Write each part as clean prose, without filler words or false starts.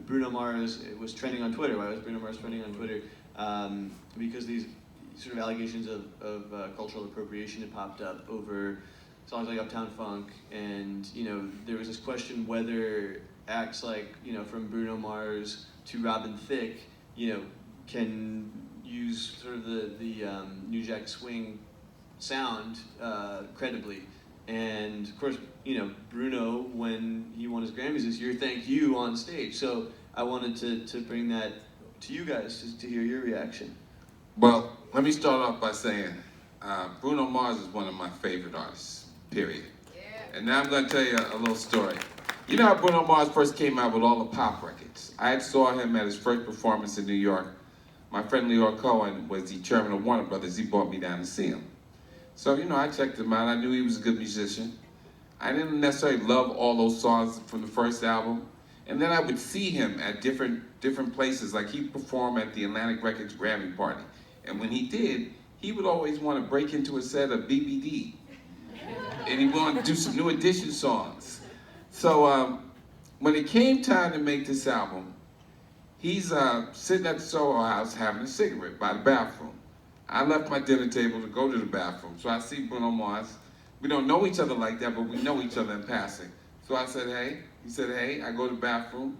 Bruno Mars was trending on Twitter. Why was Bruno Mars trending on Twitter? Because these sort of allegations of cultural appropriation had popped up over songs like Uptown Funk, and there was this question whether acts like from Bruno Mars to Robin Thicke can use sort of the New Jack Swing sound credibly. And of course, Bruno, when he won his Grammys this year, thanked you on stage. So I wanted to bring that to you guys just to hear your reaction. Well, let me start off by saying Bruno Mars is one of my favorite artists, period. Yeah. And now I'm going to tell you a little story. You know how Bruno Mars first came out with all the pop records? I had saw him at his first performance in New York. My friend Leor Cohen was the chairman of Warner Brothers. He brought me down to see him. So, I checked him out. I knew he was a good musician. I didn't necessarily love all those songs from the first album. And then I would see him at different places. Like he'd perform at the Atlantic Records Grammy party. And when he did, he would always want to break into a set of BBD. And he wanted to do some New Edition songs. So when it came time to make this album, he's sitting at the Soho House having a cigarette by the bathroom. I left my dinner table to go to the bathroom, so I see Bruno Mars. We don't know each other like that, but we know each other in passing. So I said, hey. He said, hey. I go to the bathroom.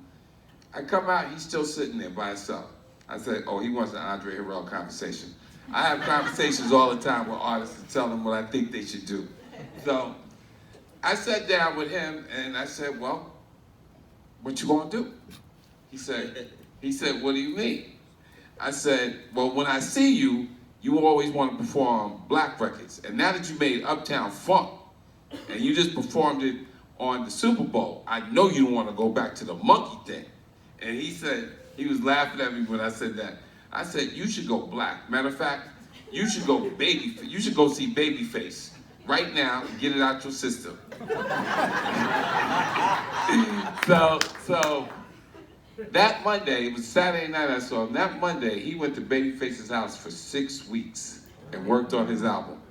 I come out, he's still sitting there by himself. I said, oh, he wants an Andre Harrell conversation. I have conversations all the time with artists to tell them what I think they should do. So I sat down with him and I said, well, what you gonna do? He said, what do you mean? I said, well, when I see you, you always want to perform black records. And now that you made Uptown Funk, and you just performed it on the Super Bowl, I know you don't want to go back to the monkey thing. And he said, he was laughing at me when I said that. I said, you should go black. Matter of fact, you should go you should go see Babyface right now and get it out your system. So that Monday, it was Saturday night I saw him. That Monday, he went to Babyface's house for 6 weeks and worked on his album.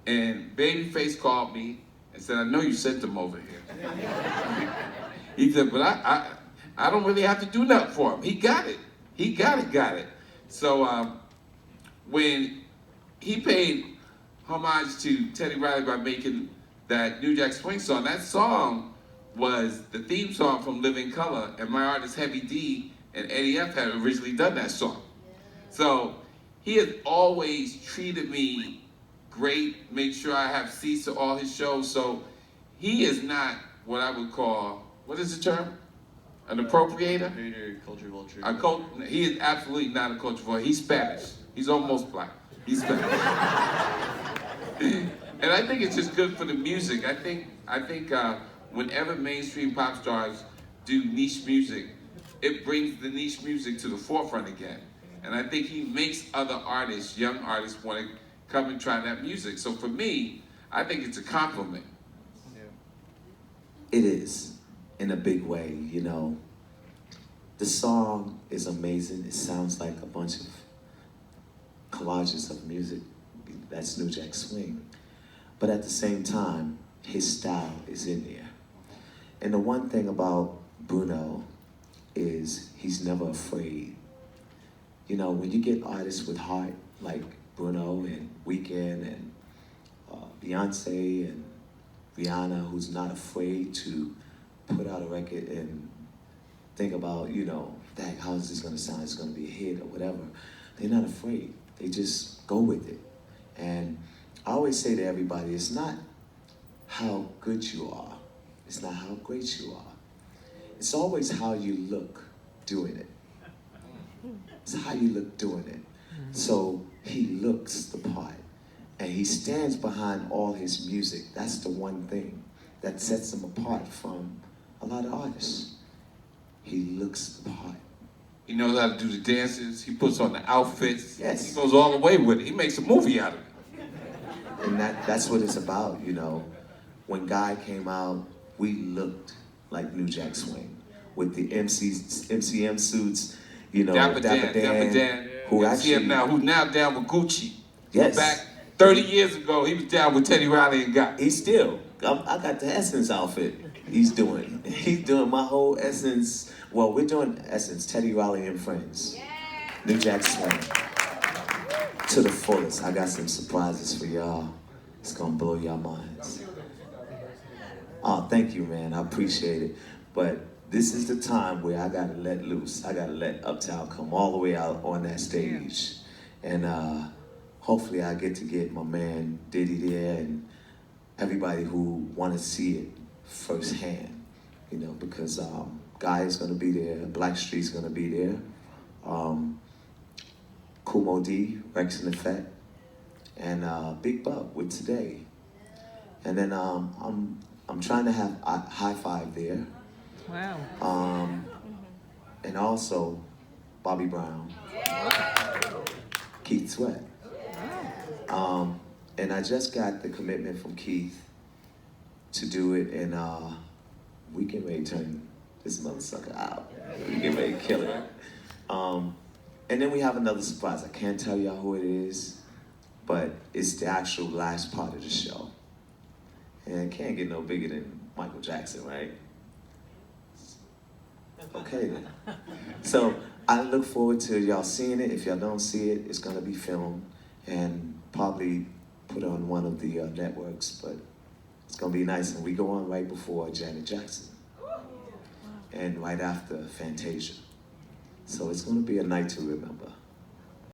And Babyface called me and said, I know you sent him over here. He said, but I don't really have to do nothing for him. He got it. He got it. So when he paid homage to Teddy Riley by making that New Jack Swing song, that song was the theme song from Living Color, and my artist Heavy D and Eddie F had originally done that song. So he has always treated me great, made sure I have seats to all his shows. So he is not what I would call, what is the term? An appropriator? Culture vulture. He is absolutely not a culture vulture. He's Spanish. He's almost black. He's Spanish. And I think it's just good for the music. I think whenever mainstream pop stars do niche music, it brings the niche music to the forefront again. And I think he makes other artists, young artists, want to come and try that music. So for me, I think it's a compliment. It is, in a big way, The song is amazing. It sounds like a bunch of collages of music. That's New Jack Swing. But at the same time, his style is in there. And the one thing about Bruno is he's never afraid. When you get artists with heart like Bruno and Weeknd and Beyonce and Rihanna, who's not afraid to put out a record and think about, dang, how is this gonna sound? It's gonna be a hit or whatever. They're not afraid. They just go with it. And I always say to everybody, it's not how good you are. It's not how great you are. It's always how you look doing it. It's how you look doing it. So he looks the part. And he stands behind all his music. That's the one thing that sets him apart from a lot of artists. He looks the part. He knows how to do the dances. He puts on the outfits. Yes. He goes all the way with it. He makes a movie out of it. And that's what it's about, When Guy came out, we looked like New Jack Swing with the MCM suits, Dapper Dan, who's now down with Gucci. Yes. Back 30 years ago, he was down with Teddy Riley and Guy. He's still. I got the Essence outfit. He's doing my whole Essence Well, we're doing Essence, Teddy Riley and Friends. New Jack Swing. To the fullest. I got some surprises for y'all. It's gonna blow your minds. Oh, thank you, man. I appreciate it. But this is the time where I gotta let loose. I gotta let Uptown come all the way out on that stage. And hopefully I get my man Diddy there and everybody who wanna see it firsthand. You know, because Guy is gonna be there, Blackstreet's gonna be there. Kumo D, Rex in Effect, and Big Buck with Today. And then I'm trying to have High Five there. Wow. And also Bobby Brown, Keith Sweat. And I just got the commitment from Keith to do it, and we can ready to turn this mother sucker out. We can ready to kill it. And then we have another surprise. I can't tell y'all who it is, but it's the actual last part of the show. And it can't get no bigger than Michael Jackson, right? Okay then. So I look forward to y'all seeing it. If y'all don't see it, it's gonna be filmed and probably put on one of the networks, but it's gonna be nice. And we go on right before Janet Jackson and right after Fantasia. So it's gonna be a night to remember.